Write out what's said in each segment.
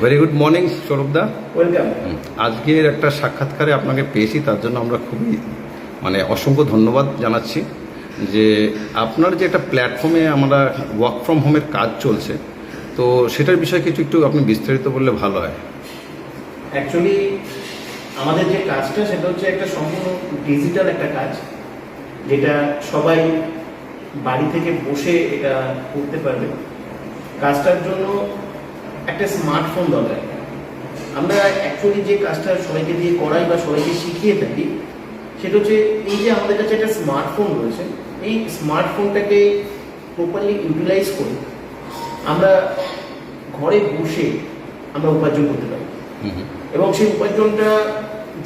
Very good morning সৌরভদা। Welcome. আজকের একটা সাক্ষাৎকারে আপনাকে পেয়েছি, তার জন্য আমরা খুবই অসংখ্য ধন্যবাদ জানাচ্ছি যে আপনার যে একটা প্ল্যাটফর্মে আমরা ওয়ার্ক ফ্রম হোমের কাজ চলছে, তো সেটার বিষয়ে কিছু একটু আপনি বিস্তারিত বললে ভালো হয়। অ্যাকচুয়ালি আমাদের যে কাজটা সেটা হচ্ছে একটা সম্পূর্ণ ডিজিটাল একটা কাজ, যেটা সবাই বাড়ি থেকে বসে এটা করতে পারবে। কাজটার জন্য একটা স্মার্টফোন দরকার। আমরা অ্যাকচুয়ালি যে কাজটা সবাইকে দিয়ে করাই বা সবাইকে শিখিয়ে থাকি সেটা হচ্ছে এই যে আমাদের কাছে একটা স্মার্টফোন রয়েছে, এই স্মার্টফোনটাকে প্রপারলি ইউটিলাইজ করে আমরা ঘরে বসে আমরা উপার্জন করতে পারি। এবং সেই উপার্জনটা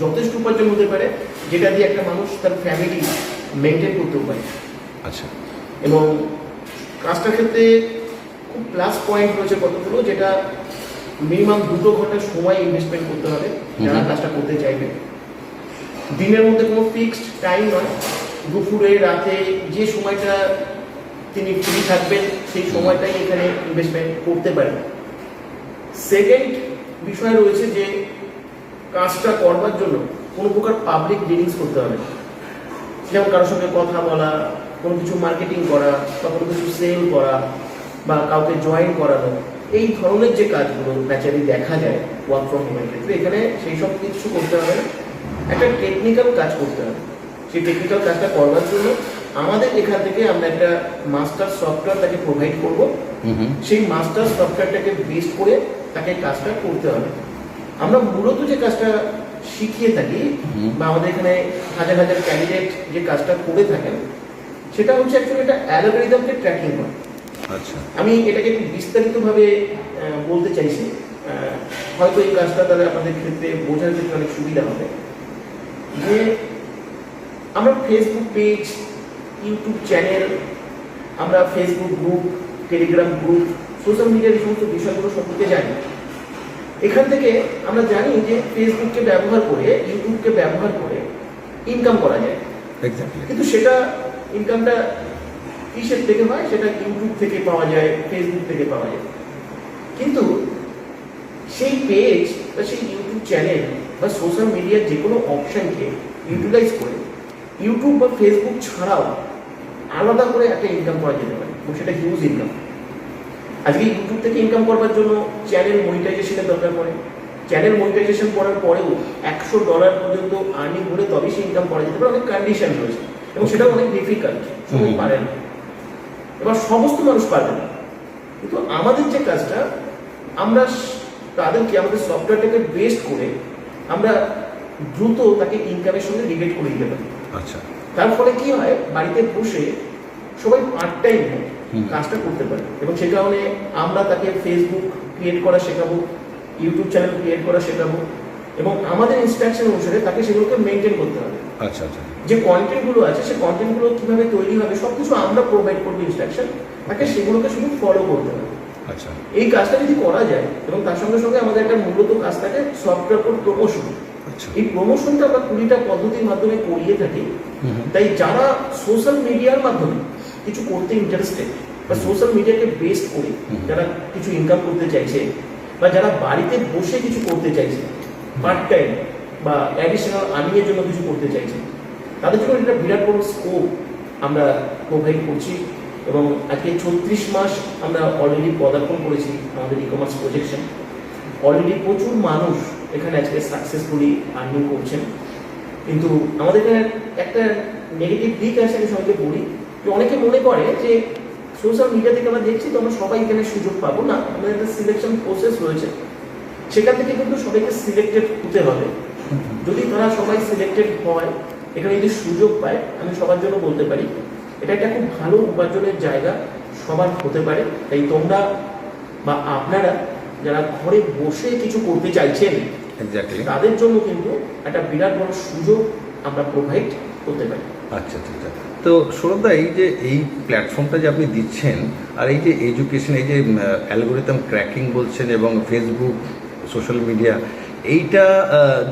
যথেষ্ট উপার্জন হতে পারে, যেটা দিয়ে একটা মানুষ তার ফ্যামিলি মেনটেন করতেও পারে। আচ্ছা। এবং কাজটার ক্ষেত্রে খুব প্লাস পয়েন্ট রয়েছে কতগুলো, যেটা মিনিমাম 2 ঘন্টা সময় ইনভেস্টমেন্ট করতে হবে যারা কাজটা করতে চাইবে। দিনের মধ্যে কোনো ফিক্সড টাইম নয়, দুপুরে রাতে যে সময়টা তিনি ফ্রি থাকবেন সেই সময়টাই এখানে ইনভেস্টমেন্ট করতে পারেন। সেকেন্ড বিষয় রয়েছে যে কাজটা করবার জন্য কোনো প্রকার পাবলিক ডিলিংস করতে হবে, যেমন কারোর সঙ্গে কথা বলা, কোনো কিছু মার্কেটিং করা বা কোনো কিছু সেল করা বা কাউকে জয়েন করানো, এই ধরনের যে কাজগুলো ন্যাচারালি দেখা যায় ওয়ার্ক ফ্রম হোমের ক্ষেত্রে, এখানে সেই সব কিছু করতে হবে না, একটা টেকনিক্যাল কাজ করতে হবে। সেই টেকনিক্যাল কাজটা করবার জন্য আমাদের এখান থেকে আমরা একটা মাস্টার সফটওয়্যার তাকে প্রোভাইড করব। সেই মাস্টার সফটওয়্যারটাকে বেস করে তাকে কাজটা করতে হবে। আমরা মূলত যে কাজটা শিখিয়ে থাকি বা আমাদের এখানে হাজার হাজার ক্যান্ডিডেট যে কাজটা করে থাকেন, সেটা হচ্ছে অ্যাকচুয়ালি একটা অ্যালগরিদমকে ট্র্যাকিং করা। আচ্ছা, আমি এটাকে একটু বিস্তারিতভাবে বলতে চাইছি, হয়তো এই কাজটা তাহলে আপনাদের ক্ষেত্রে বোঝার ক্ষেত্রে অনেক সুবিধা হবে। যে আমরা ফেসবুক পেজ, ইউটিউব চ্যানেল, আমরা Facebook group, Telegram group, social মিডিয়ার এই সমস্ত বিষয়গুলো সম্পর্কে জানি। এখান থেকে আমরা জানি যে ফেসবুককে ব্যবহার করে, ইউটিউবকে ব্যবহার করে ইনকাম করা যায়। কিন্তু সেটা ইনকামটা কিসের থেকে হয়? সেটা ইউটিউব থেকে পাওয়া যায়, ফেসবুক থেকে পাওয়া যায়। কিন্তু সেই পেজ বা সেই ইউটিউব চ্যানেল বা সোশ্যাল মিডিয়ার যে কোনো অপশনকে ইউটিলাইজ করে ইউটিউব বা ফেসবুক ছাড়াও আলাদা করে একটা ইনকাম করা যেতে পারে, এবং সেটা হিউজ ইনকাম। আজকে ইউটিউব থেকে ইনকাম করবার জন্য চ্যানেল মনিটাইজেশনের দরকার পড়ে। চ্যানেল মনিটাইজেশন করার পরেও $100 পর্যন্ত আর্নিং করে তবে সে ইনকাম করা যেতে পারে। অনেক কন্ডিশন রয়েছে এবং সেটা অনেক ডিফিকাল্ট, সবাই পারে না, এবার সমস্ত মানুষ পারবে না। কিন্তু আমাদের যে কাজটা, আমরা তাদেরকে আমাদের সফটওয়্যারটাকে বেস্ট করে আমরা দ্রুত তাকে ইনকামের সঙ্গে রিলেট করে দিতে পারি। আচ্ছা। তার ফলে কি হয়, বাড়িতে বসে সবাই পার্ট টাইম কাজটা করতে পারে। এবং সে কারণে আমরা তাকে ফেসবুক ক্রিয়েট করা শেখাবো, ইউটিউব চ্যানেল ক্রিয়েট করা শেখাবো, এবং আমাদের ইনস্ট্রাকশন অনুসারে তাকে সেগুলোকে মেনটেন করতে হবে। আচ্ছা আচ্ছা। যে কন্টেন্টগুলো আছে সেই কন্টেন্টগুলো কিভাবে তৈরি হবে সবকিছু আমরা প্রোভাইড করবো ইনস্ট্রাকশন, তাকে সেগুলোকে শুধু ফলো করতে হবে। আচ্ছা। এই কাজটা যদি করা যায়, এবং তার সঙ্গে সঙ্গে আমাদের একটা মূলত কাজ থাকে সফটওয়্যার প্রমোশন। এই প্রমোশনটা আমরা 20টা পদ্ধতির মাধ্যমে করিয়ে থাকি। তাই যারা সোশ্যাল মিডিয়ার মাধ্যমে কিছু করতে ইন্টারেস্টেড বা সোশ্যাল মিডিয়াকে বেস করে যারা কিছু ইনকাম করতে চাইছে, বা যারা বাড়িতে বসে কিছু করতে চাইছে পার্ট টাইম বা অ্যাডিশনাল আর্নিংয়ের জন্য কিছু করতে চাইছে, তাদের জন্য একটা বিরাট বড় স্কোপ আমরা প্রোভাইড করছি। এবং আজকে 36 মাস আমরা অলরেডি পদার্পণ করেছি আমাদের ই কমার্স প্রজেকশন। অলরেডি প্রচুর মানুষ এখানে আজকে সাকসেসফুলি আর্নিং করছেন। কিন্তু আমাদের এখানে একটা নেগেটিভ দিক আছে, আমি সবাইকে বলি যে অনেকে মনে করে যে সোশ্যাল মিডিয়া থেকে আমরা দেখছি তো আমরা সবাই এখানে সুযোগ পাবো না। আমাদের একটা সিলেকশন প্রসেস রয়েছে, সেখান থেকে কিন্তু সবাইকে সিলেক্টেড হতে হবে। যদি তারা সবাই সিলেক্টেড হয়, এখানে যদি সুযোগ পায়, আমি সবার জন্য বলতে পারি এটা একটা খুব ভালো উপার্জনের জায়গা সবার হতে পারে। তাই তোমরা বা আপনারা যারা ঘরে বসে কিছু করতে চাইছেন, তাদের জন্য কিন্তু একটা বিরাট বড় সুযোগ আমরা প্রোভাইড করতে পারি। আচ্ছা আচ্ছা। তো সৌরভদা, এই যে এই প্ল্যাটফর্মটা যে আপনি দিচ্ছেন, আর এই যে এডুকেশন, এই যে অ্যালগোরিদম ক্র্যাকিং বলছেন, এবং ফেসবুক, সোশ্যাল মিডিয়া, এইটা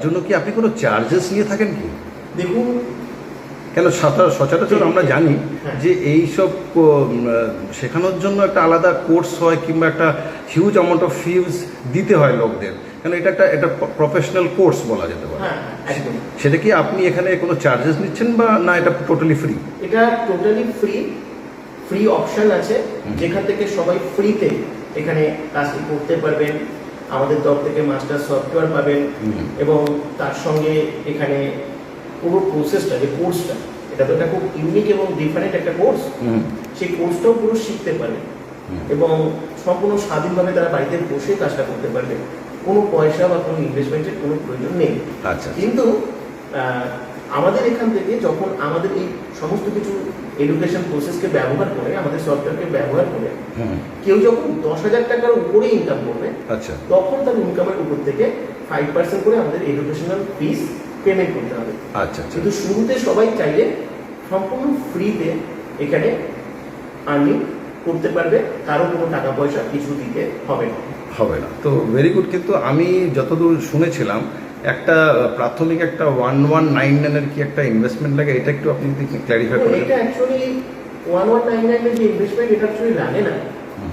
জন্য কি আপনি কোনো চার্জেস নিয়ে থাকেন কি? দেখুন, কেন সচরাচর আমরা জানি হ্যাঁ। যে এইসব শেখানোর জন্য একটা আলাদা কোর্স হয় কিংবা একটা হিউজ অ্যামাউন্ট অফ ফিজ দিতে হয় লোকদের, কেন এটা একটা প্রফেশনাল কোর্স বলা যেতে পারে। হ্যাঁ একদম। সেটা কি আপনি এখানে কোনো চার্জেস নিচ্ছেন বা না এটা টোটালি ফ্রি? এটা টোটালি ফ্রি অপশন আছে, যেখান থেকে সবাই ফ্রিতে এখানে কাজটি করতে পারবেন। আমাদের তরফ থেকে মাস্টার সফটওয়্যার পাবেন এবং তার সঙ্গে এখানে পুরো প্রসেসটা, যে কোর্সটা, এটা তো একটা খুব ইউনিক এবং ডিফারেন্ট একটা কোর্স, সেই কোর্সটাও পুরো শিখতে পারবেন এবং সম্পূর্ণ স্বাধীনভাবে তারা বাড়িতে বসে কাজটা করতে পারবে। কোনো পয়সা বা কোনো ইনভেস্টমেন্টের কোনো প্রয়োজন নেই। আচ্ছা। কিন্তু আমাদের এখান থেকে যখন আমাদের এই সমস্ত কিছু এডুকেশন প্রসেসকে ব্যবহার করে, আমাদের সফটওয়্যারকে ব্যবহার করে কেউ যখন 10,000 টাকার উপরে ইনকাম করবে, আচ্ছা, তখন তার ইনকামের উপর থেকে 5% করে আমাদের এডুকেশনাল ফিস পেমেন্ট করতে হবে। আচ্ছা আচ্ছা। কিন্তু শুরুতে সবাই চাইলে সম্পূর্ণ ফ্রিতে এখানে আর্নিং করতে পারবে, কারো কোনো টাকা পয়সা কিছু দিতে হবে না। হবে না তো ভেরি গুড। কিন্তু আমি যতদূর শুনেছিলাম একটা প্রাথমিক একটা 1199 এর কি একটা ইনভেস্টমেন্ট লাগে, এটা একটু আপনি যদি ক্ল্যারিফাই করেন। এটা অ্যাকচুয়ালি 1199 এর যে ইনভেস্টমেন্ট, এটা অ্যাকচুয়ালি লাগে না।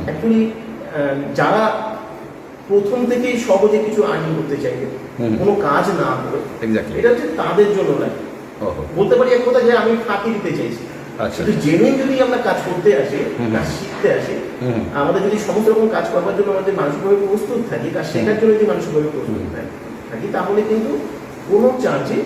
অ্যাকচুয়ালি যারা প্রথম থেকেই সহজে কিছু আর্নিং করতে চাইবে, কোনো কাজ না করে, এক্স্যাক্টলি, এটা হচ্ছে তাদের জন্য লাগে। ওহো, বলতে পারি এক কথা যে আমি ফাঁকি দিতে চাইছি। আচ্ছা, কিন্তু জেনুইন যদি আমরা কাজ করতে আসি, কাজ শিখতে আসি, আমাদের যদি সমস্ত রকম কাজ করবার জন্য আমাদের মানসিকভাবে প্রস্তুত থাকি, কাজ শেখার জন্য যদি মানসিকভাবে প্রস্তুত থাকি, তাহলে কিন্তু কোনো চার্জই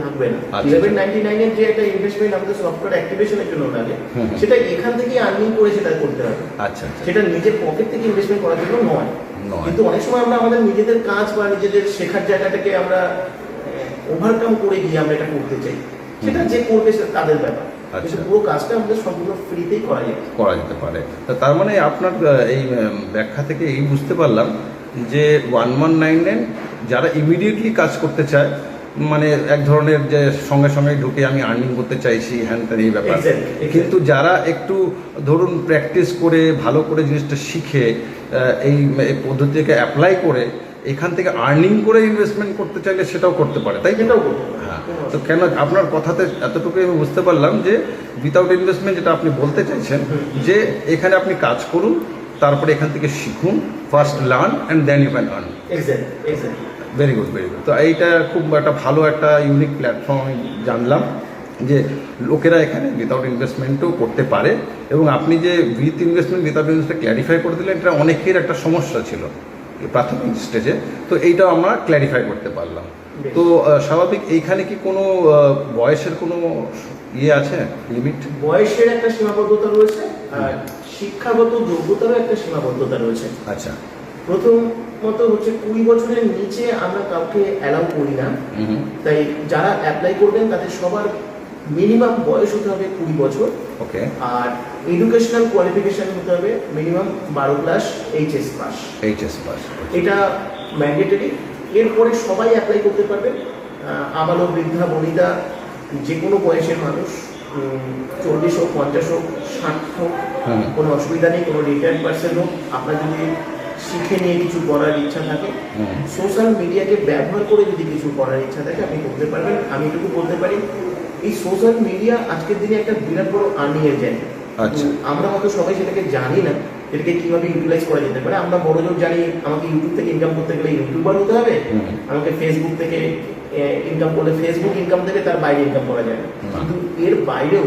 লাগবে না। 1199 এর যে একটা ইনভেস্টমেন্ট আমাদের সফটওয়্যার অ্যাক্টিভেশনের জন্য লাগে, সেটা এখান থেকেই আর্নিং করে সেটা করতে হবে। আচ্ছা, সেটা নিজের পকেট থেকে ইনভেস্টমেন্ট করার জন্য নয়। নয়। কিন্তু অনেক সময় আমরা আমাদের নিজেদের কাজ বা নিজেদের শেখার জায়গাটাকে আমরা ওভারকাম করে গিয়ে আমরা এটা করতে চাই, সেটা যে করবে সেটা তাদের ব্যাপার। কিন্তু পুরো কাজটা আমাদের সম্পূর্ণ ফ্রিতেই করা যেতে পারে। তার মানে আপনার এই ব্যাখ্যা থেকে এই বুঝতে পারলাম যে 1199 যারা ইমিডিয়েটলি কাজ করতে চায়, মানে এক ধরনের যে সঙ্গে সঙ্গে ঢুকে আমি আর্নিং করতে চাইছি হ্যান ত্যান এই ব্যাপার। কিন্তু যারা একটু ধরুন প্র্যাকটিস করে ভালো করে জিনিসটা শিখে এই পদ্ধতিকে অ্যাপ্লাই করে এখান থেকে আর্নিং করে ইনভেস্টমেন্ট করতে চাইলে সেটাও করতে পারে, তাই? সেটাও করতে পারে। হ্যাঁ। তো কেন আপনার কথাতে এতটুকুই আমি বুঝতে পারলাম যে উইথাউট ইনভেস্টমেন্ট যেটা আপনি বলতে চাইছেন যে এখানে আপনি কাজ করুন, তারপরে এখান থেকে শিখুন, first learn and then you can earn. Exactly. Very good, very good. তো এইটা খুব একটা ভালো একটা ইউনিক প্ল্যাটফর্ম আমি জানলাম যে লোকেরা এখানে উইথাউট ইনভেস্টমেন্টও করতে পারে, এবং আপনি যে with investment without investment clarify করে দিলেন, এটা অনেকের একটা সমস্যা ছিল প্রাথমিক স্টেজে, তো এইটাও আমরা ক্ল্যারিফাই করতে পারলাম। তো স্বাভাবিক এইখানে কি কোনো বয়সের কোনো ইয়ে আছে, লিমিট? বয়সের একটা সীমাবদ্ধতা রয়েছে আর শিক্ষাগত যোগ্যতারও একটা সীমাবদ্ধতা রয়েছে। আচ্ছা। প্রথমত হচ্ছে 20 বছরের নিচে আমরা কাউকে অ্যালাউ করি না। তাই যারা অ্যাপ্লাই করবেন তাদের সবার মিনিমাম বয়স হতে হবে 20 বছর। ওকে। আর এডুকেশনাল কোয়ালিফিকেশন হতে হবে মিনিমাম 12 ক্লাস এইচএস পাস। এটা ম্যান্ডেটরি। এরপরে সবাই অ্যাপ্লাই করতে পারবেন। আবালক, বৃদ্ধা, বনিতা, যে কোনো বয়সের মানুষ, 40 হোক, 50 হোক, 60 হোক, কোনো অসুবিধা নেই। কোনো রিটায়ার্ড পার্সন হোক, আপনার যদি শিখে নিয়ে কিছু করার ইচ্ছা থাকে, সোশ্যাল মিডিয়াকে ব্যবহার করে যদি কিছু করার ইচ্ছা থাকে, আপনি করতে পারবেন। আমি এটুকু বলতে পারি, এই সোশ্যাল মিডিয়া আজকের দিনে একটা বিরাট বড় আর্নিং এর জায়গা। আমরা হয়তো সবাই সেটাকে জানি না, এটাকে কিভাবে ইউটিলাইজ করা যেতে পারে। আমরা বড় লোক জানি আমাকে ইউটিউব থেকে ইনকাম করতে গেলে ইউটিউবার হতে হবে, আমাকে ফেসবুক থেকে ইনকাম করলে ফেসবুক ইনকাম থেকে তার বাইরে ইনকাম করা যায় না। কিন্তু এর বাইরেও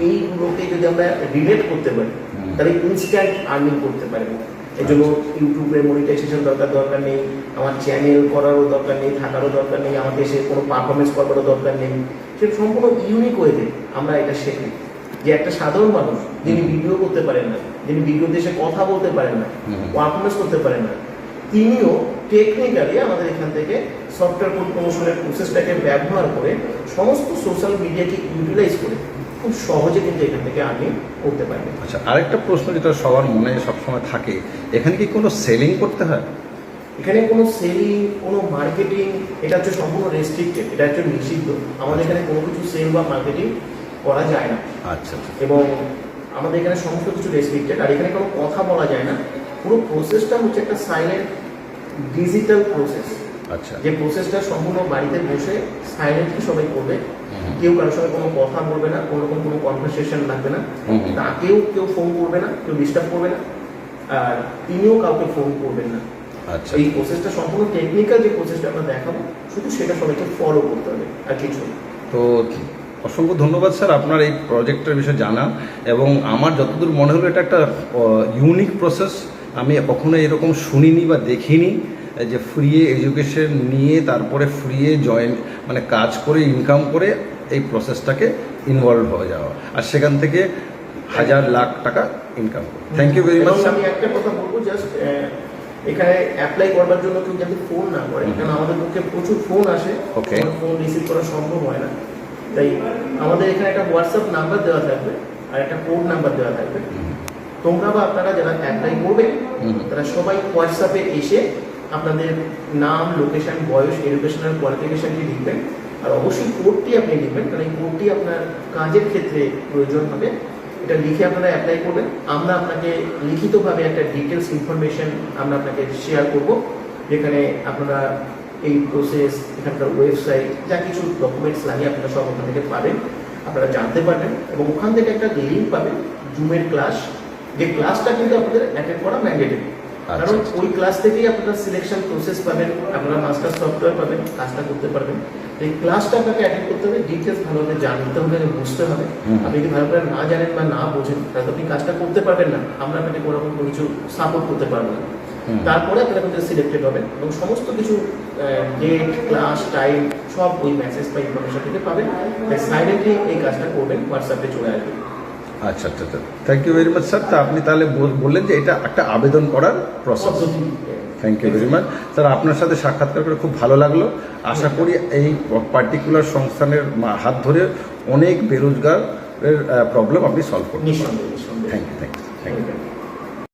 এইগুলোকে যদি আমরা রিলেট করতে পারি, তাহলে ইনস্ট্যান্ট আর্নিং করতে পারবো। এই জন্য ইউটিউবে মনিটাইজেশন দরকার নেই, আমার চ্যানেল করারও দরকার নেই, থাকারও দরকার নেই, আমাকে এসে কোনো পারফরমেন্স করবারও দরকার নেই। সেটা সম্পূর্ণ ইউনিক ওয়েতে আমরা এটা শেখি যে একটা সাধারণ মানুষ যিনি ভিডিও করতে পারেন না, যিনি ভিডিওতে এসে কথা বলতে পারেন না, পারফরমেন্স করতে পারেন না, তিনিও টেকনিক্যালি আমাদের এখান থেকে সফটওয়্যার প্রমোশনের প্রসেসটাকে ব্যবহার করে সমস্ত সোশ্যাল মিডিয়াকে ইউটিলাইজ করে খুব সহজে কিন্তু এখান থেকে আর্নিং করতে পারবে। আচ্ছা, আরেকটা প্রশ্ন যেটা সবার মনে সবসময় থাকে, এখানে কি কোনো সেলিং করতে হয়? এখানে কোনো সেলিং, কোনো মার্কেটিং, এটা হচ্ছে সম্পূর্ণ রেস্ট্রিক্টেড, এটা হচ্ছে নিষিদ্ধ। আমাদের এখানে কোনো কিছু সেল বা মার্কেটিং করা যায় না। আচ্ছা। এবং আমাদের এখানে সমস্ত কিছু রেস্ট্রিক্টেড, আর এখানে কোনো কথা বলা যায় না। পুরো প্রসেসটা হচ্ছে একটা সাইলেন্ট ডিজিটাল প্রসেস। আচ্ছা। যে প্রসেসটা সম্পূর্ণ বাড়িতে বসে সাইলেন্টলি সবাই করবে, কেউ কারোর সঙ্গে কোনো কথা বলবে না, কোনো রকম কোনো কনভারসেশন লাগবে না, তাকেও কেউ ফোন করবে না, কেউ ডিস্টার্ব করবে না, আর তিনিও কাউকে ফোন করবেন না। আচ্ছা। এই প্রসেসটা সম্পূর্ণ টেকনিক্যাল যে প্রসেসটা আমরা দেখাবো, শুধু সেটা সবাইকে ফলো করতে হবে আর কিছু না। তো অসংখ্য ধন্যবাদ স্যার আপনার এই প্রজেক্টের বিষয়ে জানা, এবং আমার যতদূর মনে হলো এটা একটা ইউনিক প্রসেস। আমি কখনো এরকম শুনিনি বা দেখিনি যে ফ্রি এডুকেশন নিয়ে তারপরে ফ্রি জয়েন মানে কাজ করে ইনকাম করে এই প্রসেসটাকে ইনভলভ হয়ে যাওয়া, আর সেখান থেকে হাজার লাখ টাকা ইনকাম করে। Thank you very much. আমি একটা কথা বলবো, জাস্ট এখানে অ্যাপ্লাই করবার জন্য কেউ যাতে ফোন না করে, কারণ আমাদের পক্ষে প্রচুর ফোন আসে, Okay. ফোন রিসিভ করা সম্ভব হয় না। তাই আমাদের এখানে একটা হোয়াটসঅ্যাপ নাম্বার দেওয়া থাকবে আর একটা কোড নাম্বার দেওয়া থাকবে। তোমরা বা আপনারা যারা অ্যাপ্লাই করবে তারা সবাই হোয়াটসঅ্যাপে এসে আপনাদের নাম, লোকেশন, বয়স, এডুকেশনাল কোয়ালিফিকেশনটি লিখবেন, আর অবশ্যই কোডটি আপনি লিখবেন, কারণ এই কোডটি আপনার কাজের ক্ষেত্রে প্রয়োজন হবে। এটা লিখে আপনারা অ্যাপ্লাই করবেন। আমরা আপনাকে লিখিতভাবে একটা ডিটেলস ইনফরমেশন আমরা আপনাকে শেয়ার করব, যেখানে আপনারা এই প্রসেস, এখানকার ওয়েবসাইট, যা কিছু ডকুমেন্টস লাগে আপনারা সব ওখান থেকে পাবেন, আপনারা জানতে পারবেন, এবং ওখান থেকে একটা লিঙ্ক পাবেন জুমের ক্লাস, যে ক্লাসটা কিন্তু আপনাদের অ্যাটেন্ড করা ম্যান্ডেটরি। কারণ ওই ক্লাস থেকেই আপনারা সিলেকশন প্রসেস পাবেন, আপনারা মাস্টার সফটওয়্যার পাবেন, কাজটা করতে পারবেন। এই ক্লাসটা আপনাকে অ্যাটেন্ড করতে হবে, ডিটেলস ভালোভাবে জানতে হবে, বুঝতে হবে। আপনি যদি ভালো করে না জানেন বা না বোঝেন তাহলে আপনি কাজটা করতে পারবেন না, আমরা আপনাকে কোনো রকম কোনো কিছু সাপোর্ট করতে পারবো না। তারপরে আপনারা কিন্তু সিলেক্টেড হবেন, এবং সমস্ত কিছু ডেট, ক্লাস, টাইম সব ওই মেসেজ বা ইনফরমেশন থেকে পাবেন। তাই সাইলেন্টলি এই কাজটা করবেন, হোয়াটসঅ্যাপে চলে আসবেন। আচ্ছা আচ্ছা আচ্ছা, thank you very much sir. তা আপনি তাহলে বললেন যে এটা একটা আবেদন করার প্রসেস। পদ্ধতি। Thank you very much sir, আপনার সাথে সাক্ষাৎকার করে খুব ভালো লাগলো। আশা করি এই পার্টিকুলার সংস্থানের হাত ধরে অনেক বেরোজগারের প্রবলেম আপনি সলভ করতে পারবেন। নিঃসন্দেহে, নিঃসন্দেহে। Thank you, thank you, thank you.